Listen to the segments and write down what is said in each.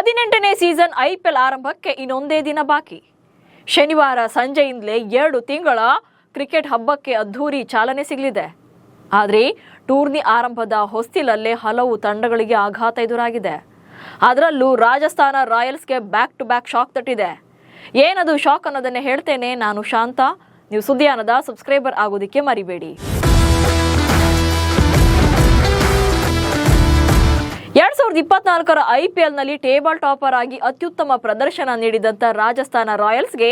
18ನೇ season IPL ಆರಂಭಕ್ಕೆ ಇನ್ನೊಂದೇ ದಿನ ಬಾಕಿ. ಶನಿವಾರ ಸಂಜೆಯಿಂದಲೇ 2 ತಿಂಗಳ ಕ್ರಿಕೆಟ್ ಹಬ್ಬಕ್ಕೆ ಅದ್ಧೂರಿ ಚಾಲನೆ ಸಿಗಲಿದೆ. ಆದರೆ ಟೂರ್ನಿ ಆರಂಭದ ಹೊಸ್ತಿಲಲ್ಲೇ ಹಲವು ತಂಡಗಳಿಗೆ ಆಘಾತ ಎದುರಾಗಿದೆ. ಅದರಲ್ಲೂ ರಾಜಸ್ಥಾನ ರಾಯಲ್ಸ್ಗೆ ಬ್ಯಾಕ್ ಟು ಬ್ಯಾಕ್ ಶಾಕ್ ತಟ್ಟಿದೆ. ಏನದು ಶಾಕ್ ಅನ್ನೋದನ್ನೇ ಹೇಳ್ತೇನೆ. ನಾನು ಶಾಂತ. ನೀವು ಸುದ್ದಿಯಾನದ ಸಬ್ಸ್ಕ್ರೈಬರ್ ಆಗೋದಕ್ಕೆ ಮರಿಬೇಡಿ. 2024ರ ಐಪಿಎಲ್ನಲ್ಲಿ ಟೇಬಲ್ ಟಾಪರ್ ಆಗಿ ಅತ್ಯುತ್ತಮ ಪ್ರದರ್ಶನ ನೀಡಿದಂಥ ರಾಜಸ್ಥಾನ ರಾಯಲ್ಸ್ಗೆ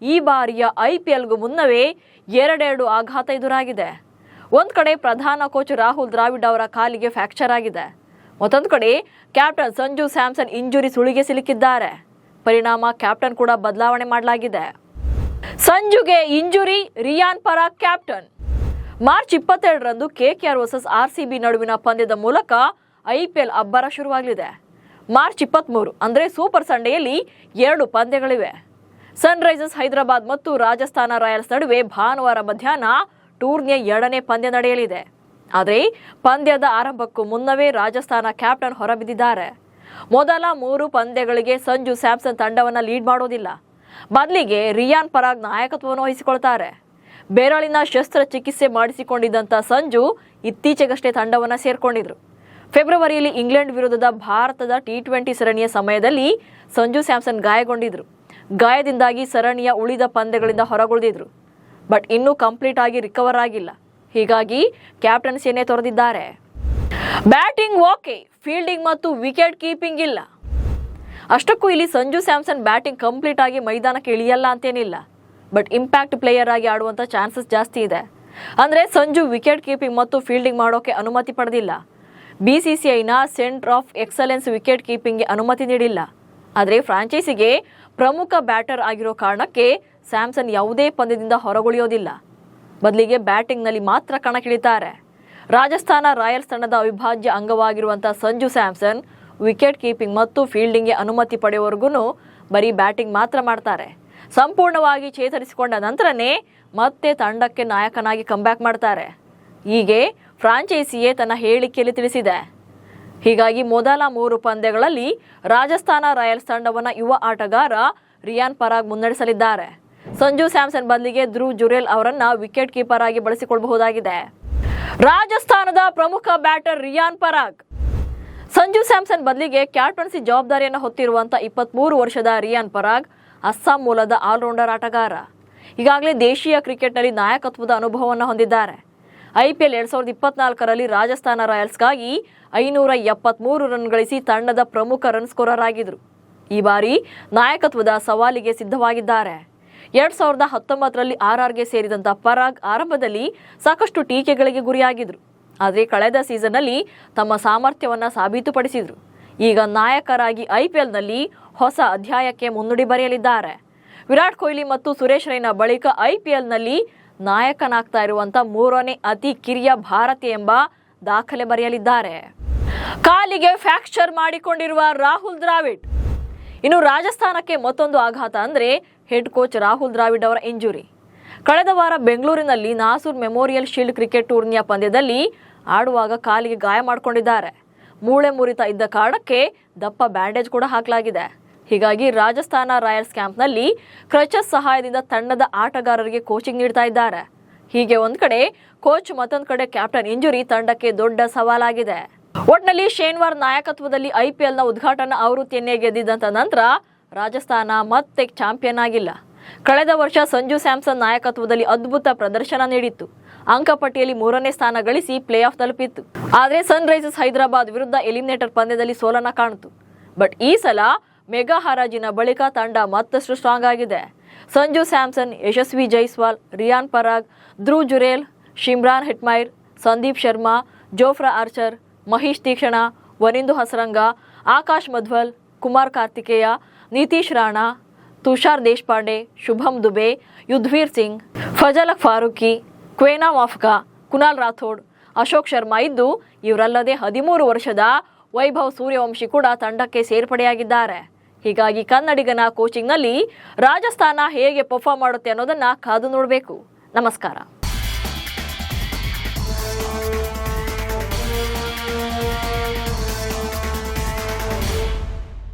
ಈ ಬಾರಿಯ ಐಪಿಎಲ್ಗೂ ಮುನ್ನವೇ ಎರಡೆರಡು ಆಘಾತ ಎದುರಾಗಿದೆ. ಒಂದು ಕಡೆ ಪ್ರಧಾನ ಕೋಚ್ ರಾಹುಲ್ ದ್ರಾವಿಡ್ ಅವರ ಕಾಲಿಗೆ ಫ್ರ್ಯಾಕ್ಚರ್ ಆಗಿದೆ. ಮತ್ತೊಂದು ಕಡೆ ಕ್ಯಾಪ್ಟನ್ ಸಂಜು ಸ್ಯಾಮ್ಸನ್ ಇಂಜುರಿ ಸುಳಿಗೆ ಸಿಲುಕಿದ್ದಾರೆ. ಪರಿಣಾಮ ಕ್ಯಾಪ್ಟನ್ ಕೂಡ ಬದಲಾವಣೆ ಮಾಡಲಾಗಿದೆ. ಸಂಜುಗೆ injury, Riyan Parag captain. March 22ರಂದು ಕೆಕೆಆರ್ ವರ್ಸಸ್ ಆರ್ಸಿಬಿ ನಡುವಿನ ಪಂದ್ಯದ ಮೂಲಕ ಐಪಿಎಲ್ ಅಬ್ಬರ ಶುರುವಾಗಲಿದೆ. ಮಾರ್ಚ್ 23 ಅಂದರೆ ಸೂಪರ್ ಸಂಡೆಯಲ್ಲಿ 2 ಪಂದ್ಯಗಳಿವೆ. ಸನ್ ರೈಸರ್ಸ್ ಹೈದರಾಬಾದ್ ಮತ್ತು ರಾಜಸ್ಥಾನ ರಾಯಲ್ಸ್ ನಡುವೆ ಭಾನುವಾರ ಮಧ್ಯಾಹ್ನ ಟೂರ್ನಿಯ 2ನೇ ಪಂದ್ಯ ನಡೆಯಲಿದೆ. ಆದರೆ ಪಂದ್ಯದ ಆರಂಭಕ್ಕೂ ಮುನ್ನವೇ ರಾಜಸ್ಥಾನ ಕ್ಯಾಪ್ಟನ್ ಹೊರಬಿದ್ದಿದ್ದಾರೆ. ಮೊದಲ 3 ಪಂದ್ಯಗಳಿಗೆ ಸಂಜು ಸ್ಯಾಮ್ಸನ್ ತಂಡವನ್ನು ಲೀಡ್ ಮಾಡೋದಿಲ್ಲ. ಬದಲಿಗೆ ರಿಯಾನ್ ಪರಾಗ್ ನಾಯಕತ್ವವನ್ನು ವಹಿಸಿಕೊಳ್ತಾರೆ. ಬೆರಳಿನ ಶಸ್ತ್ರಚಿಕಿತ್ಸೆ ಮಾಡಿಸಿಕೊಂಡಿದ್ದಂಥ ಸಂಜು ಇತ್ತೀಚೆಗಷ್ಟೇ ತಂಡವನ್ನು ಸೇರ್ಕೊಂಡಿದ್ರು. ಫೆಬ್ರವರಿಯಲ್ಲಿ ಇಂಗ್ಲೆಂಡ್ ವಿರುದ್ಧದ ಭಾರತದ T20 ಸರಣಿಯ ಸಮಯದಲ್ಲಿ ಸಂಜು ಸ್ಯಾಮ್ಸನ್ ಗಾಯಗೊಂಡಿದ್ರು. ಗಾಯದಿಂದಾಗಿ ಸರಣಿಯ ಉಳಿದ ಪಂದ್ಯಗಳಿಂದ ಹೊರಗುಳಿದಿದ್ರು. ಬಟ್ ಇನ್ನೂ ಕಂಪ್ಲೀಟ್ ಆಗಿ ರಿಕವರ್ ಆಗಿಲ್ಲ. ಹೀಗಾಗಿ ಕ್ಯಾಪ್ಟನ್ಸಿಯನ್ನೇ ತೊರೆದಿದ್ದಾರೆ. ಬ್ಯಾಟಿಂಗ್ ಓಕೆ, ಫೀಲ್ಡಿಂಗ್ ಮತ್ತು ವಿಕೆಟ್ ಕೀಪಿಂಗ್ ಇಲ್ಲ. ಅಷ್ಟಕ್ಕೂ ಇಲ್ಲಿ ಸಂಜು ಸ್ಯಾಮ್ಸನ್ ಬ್ಯಾಟಿಂಗ್ ಕಂಪ್ಲೀಟ್ ಆಗಿ ಮೈದಾನಕ್ಕೆ ಇಳಿಯಲ್ಲ ಅಂತೇನಿಲ್ಲ. ಬಟ್ ಇಂಪ್ಯಾಕ್ಟ್ ಪ್ಲೇಯರ್ ಆಗಿ ಆಡುವಂಥ ಚಾನ್ಸಸ್ ಜಾಸ್ತಿ ಇದೆ. ಅಂದರೆ ಸಂಜು ವಿಕೆಟ್ ಕೀಪಿಂಗ್ ಮತ್ತು ಫೀಲ್ಡಿಂಗ್ ಮಾಡೋಕೆ ಅನುಮತಿ ಪಡೆದಿಲ್ಲ. BCCIನ ಸೆಂಟರ್ ಆಫ್ ಎಕ್ಸಲೆನ್ಸ್ ವಿಕೆಟ್ ಕೀಪಿಂಗ್ಗೆ ಅನುಮತಿ ನೀಡಿಲ್ಲ. ಆದರೆ ಫ್ರಾಂಚೈಸಿಗೆ ಪ್ರಮುಖ ಬ್ಯಾಟರ್ ಆಗಿರೋ ಕಾರಣಕ್ಕೆ ಸ್ಯಾಮ್ಸನ್ ಯಾವುದೇ ಪಂದ್ಯದಿಂದ ಹೊರಗುಳಿಯೋದಿಲ್ಲ. ಬದಲಿಗೆ ಬ್ಯಾಟಿಂಗ್ನಲ್ಲಿ ಮಾತ್ರ ಕಣಕ್ಕಿಳಿತಾರೆ. ರಾಜಸ್ಥಾನ ರಾಯಲ್ಸ್ ತಂಡದ ಅವಿಭಾಜ್ಯ ಅಂಗವಾಗಿರುವಂಥ ಸಂಜು ಸ್ಯಾಮ್ಸನ್ ವಿಕೆಟ್ ಕೀಪಿಂಗ್ ಮತ್ತು ಫೀಲ್ಡಿಂಗ್ಗೆ ಅನುಮತಿ ಪಡೆಯುವವರೆಗೂ ಬರೀ ಬ್ಯಾಟಿಂಗ್ ಮಾತ್ರ ಮಾಡ್ತಾರೆ. ಸಂಪೂರ್ಣವಾಗಿ ಚೇತರಿಸಿಕೊಂಡ ನಂತರನೇ ಮತ್ತೆ ತಂಡಕ್ಕೆ ನಾಯಕನಾಗಿ ಕಂಬ್ಯಾಕ್ ಮಾಡ್ತಾರೆ. ಹೀಗೆ ಫ್ರಾಂಚೈಸಿಯೇ ತನ್ನ ಹೇಳಿಕೆಯಲ್ಲಿ ತಿಳಿಸಿದೆ. ಹೀಗಾಗಿ ಮೊದಲ 3 ಪಂದ್ಯಗಳಲ್ಲಿ ರಾಜಸ್ಥಾನ ರಾಯಲ್ಸ್ ತಂಡವನ್ನು ಯುವ ಆಟಗಾರ ರಿಯಾನ್ ಪರಾಗ್ ಮುನ್ನಡೆಸಲಿದ್ದಾರೆ. ಸಂಜು ಸ್ಯಾಮ್ಸನ್ ಬದಲಿಗೆ ಧ್ರುವ್ ಜುರೇಲ್ ಅವರನ್ನ ವಿಕೆಟ್ ಕೀಪರ್ ಆಗಿ ಬಳಸಿಕೊಳ್ಳಬಹುದಾಗಿದೆ. ರಾಜಸ್ಥಾನದ ಪ್ರಮುಖ ಬ್ಯಾಟರ್ ರಿಯಾನ್ ಪರಾಗ್. ಸಂಜು ಸ್ಯಾಮ್ಸನ್ ಬದಲಿಗೆ ಕ್ಯಾಪ್ಟನ್ಸಿ ಜವಾಬ್ದಾರಿಯನ್ನು ಹೊತ್ತಿರುವಂಥ 23 ವರ್ಷದ ರಿಯಾನ್ ಪರಾಗ್ ಅಸ್ಸಾಂ ಮೂಲದ ಆಲ್ರೌಂಡರ್ ಆಟಗಾರ. ಈಗಾಗಲೇ ದೇಶೀಯ ಕ್ರಿಕೆಟ್ನಲ್ಲಿ ನಾಯಕತ್ವದ ಅನುಭವವನ್ನು ಹೊಂದಿದ್ದಾರೆ. IPL 2024ರಲ್ಲಿ ರಾಜಸ್ಥಾನ ರಾಯಲ್ಸ್ಗಾಗಿ 573 ರನ್ ಗಳಿಸಿ ತಂಡದ ಪ್ರಮುಖ ರನ್ ಸ್ಕೋರರ್ ಆಗಿದ್ರು. ಈ ಬಾರಿ ನಾಯಕತ್ವದ ಸವಾಲಿಗೆ ಸಿದ್ಧವಾಗಿದ್ದಾರೆ. 2019ರಲ್ಲಿ RRಗೆ ಸೇರಿದಂಥ ಪರಾಗ್ ಆರಂಭದಲ್ಲಿ ಸಾಕಷ್ಟು ಟೀಕೆಗಳಿಗೆ ಗುರಿಯಾಗಿದ್ರು. ಆದರೆ ಕಳೆದ ಸೀಸನ್ನಲ್ಲಿ ತಮ್ಮ ಸಾಮರ್ಥ್ಯವನ್ನು ಸಾಬೀತುಪಡಿಸಿದ್ರು. ಈಗ ನಾಯಕರಾಗಿ IPLನಲ್ಲಿ ಹೊಸ ಅಧ್ಯಾಯಕ್ಕೆ ಮುನ್ನುಡಿ ಬರೆಯಲಿದ್ದಾರೆ. ವಿರಾಟ್ ಕೊಹ್ಲಿ ಮತ್ತು ಸುರೇಶ್ ರೈನಾ ಬಳಿಕ IPLನಲ್ಲಿ ನಾಯಕನಾಗ್ತಾ ಇರುವಂಥ 3ನೇ ಅತಿ ಕಿರಿಯ ಭಾರತೀಯ ಎಂಬ ದಾಖಲೆ ಬರೆಯಲಿದ್ದಾರೆ. ಕಾಲಿಗೆ ಫ್ರ್ಯಾಕ್ಚರ್ ಮಾಡಿಕೊಂಡಿರುವ ರಾಹುಲ್ ದ್ರಾವಿಡ್. ಇನ್ನು ರಾಜಸ್ಥಾನಕ್ಕೆ ಮತ್ತೊಂದು ಆಘಾತ ಅಂದರೆ ಹೆಡ್ ಕೋಚ್ ರಾಹುಲ್ ದ್ರಾವಿಡ್ ಅವರ ಇಂಜುರಿ. ಕಳೆದ ವಾರ ಬೆಂಗಳೂರಿನಲ್ಲಿ ನಾಸೂರ್ ಮೆಮೋರಿಯಲ್ ಶೀಲ್ಡ್ ಕ್ರಿಕೆಟ್ ಟೂರ್ನಿಯ ಪಂದ್ಯದಲ್ಲಿ ಆಡುವಾಗ ಕಾಲಿಗೆ ಗಾಯ ಮಾಡಿಕೊಂಡಿದ್ದಾರೆ. ಮೂಳೆ ಮುರಿತ ಇದ್ದ ಕಾರಣಕ್ಕೆ ದಪ್ಪ ಬ್ಯಾಂಡೇಜ್ ಕೂಡ ಹಾಕಲಾಗಿದೆ. ಹೀಗಾಗಿ ರಾಜಸ್ಥಾನ ರಾಯಲ್ಸ್ ಕ್ಯಾಂಪ್ನಲ್ಲಿ ಕ್ರಚಸ್ ಸಹಾಯದಿಂದ ತಂಡದ ಆಟಗಾರರಿಗೆ ಕೋಚಿಂಗ್ ನೀಡ್ತಾ ಇದ್ದಾರೆ. ಹೀಗೆ ಒಂದು ಕಡೆ ಕೋಚ್, ಮತ್ತೊಂದು ಕಡೆ ಕ್ಯಾಪ್ಟನ್ ಇಂಜುರಿ ತಂಡಕ್ಕೆ ದೊಡ್ಡ ಸವಾಲಾಗಿದೆ. ಒಟ್ನಲ್ಲಿ ಶೇನ್ವಾರ್ ನಾಯಕತ್ವದಲ್ಲಿ IPLನ ಉದ್ಘಾಟನಾ ಆವೃತ್ತಿಯನ್ನೇ ಗೆದ್ದಿದ್ದಂಥ ನಂತರ ರಾಜಸ್ಥಾನ ಮತ್ತೆ ಚಾಂಪಿಯನ್ ಆಗಿಲ್ಲ. ಕಳೆದ ವರ್ಷ ಸಂಜು ಸ್ಯಾಮ್ಸನ್ ನಾಯಕತ್ವದಲ್ಲಿ ಅದ್ಭುತ ಪ್ರದರ್ಶನ ನೀಡಿತ್ತು. ಅಂಕಪಟ್ಟಿಯಲ್ಲಿ 3ನೇ ಸ್ಥಾನ ಗಳಿಸಿ ಪ್ಲೇ ಆಫ್ ತಲುಪಿತ್ತು. ಆದರೆ ಸನ್ ರೈಸರ್ಸ್ ಹೈದರಾಬಾದ್ ವಿರುದ್ಧ ಎಲಿಮಿನೇಟರ್ ಪಂದ್ಯದಲ್ಲಿ ಸೋಲನ್ನ ಕಾಣಿತು. ಬಟ್ ಈ ಸಲ ಮೆಗಾ ಹರಾಜಿನ ಬಳಿಕ ತಂಡ ಮತ್ತಷ್ಟು ಸ್ಟ್ರಾಂಗ್ ಆಗಿದೆ. Sanju Samson, Yashasvi Jaiswal, Riyan Parag, Dhruv Jurel, Shimron Hetmyer, Sandeep Sharma, Jofra Archer, Maheesh Theekshana, Wanindu Hasaranga, Akash Madhwal, Kumar Kartikeya, Nitish Rana, Tushar Deshpande, Shubham Dubey, Yudhvir Singh, Fazal Farooqi, Kwena Maphaka, Kunal Rathore, Ashok Sharma ಇದ್ದು ಇವರಲ್ಲದೆ 13 ವರ್ಷದ ವೈಭವ್ ಸೂರ್ಯವಂಶಿ ಕೂಡ ತಂಡಕ್ಕೆ ಸೇರ್ಪಡೆಯಾಗಿದ್ದಾರೆ. ಹೀಗಾಗಿ ಕನ್ನಡಿಗನ ಕೋಚಿಂಗ್ನಲ್ಲಿ ರಾಜಸ್ಥಾನ ಹೇಗೆ ಪರ್ಫಾರ್ಮ್ ಮಾಡುತ್ತೆ ಅನ್ನೋದನ್ನ ಕಾದು ನೋಡಬೇಕು. ನಮಸ್ಕಾರ.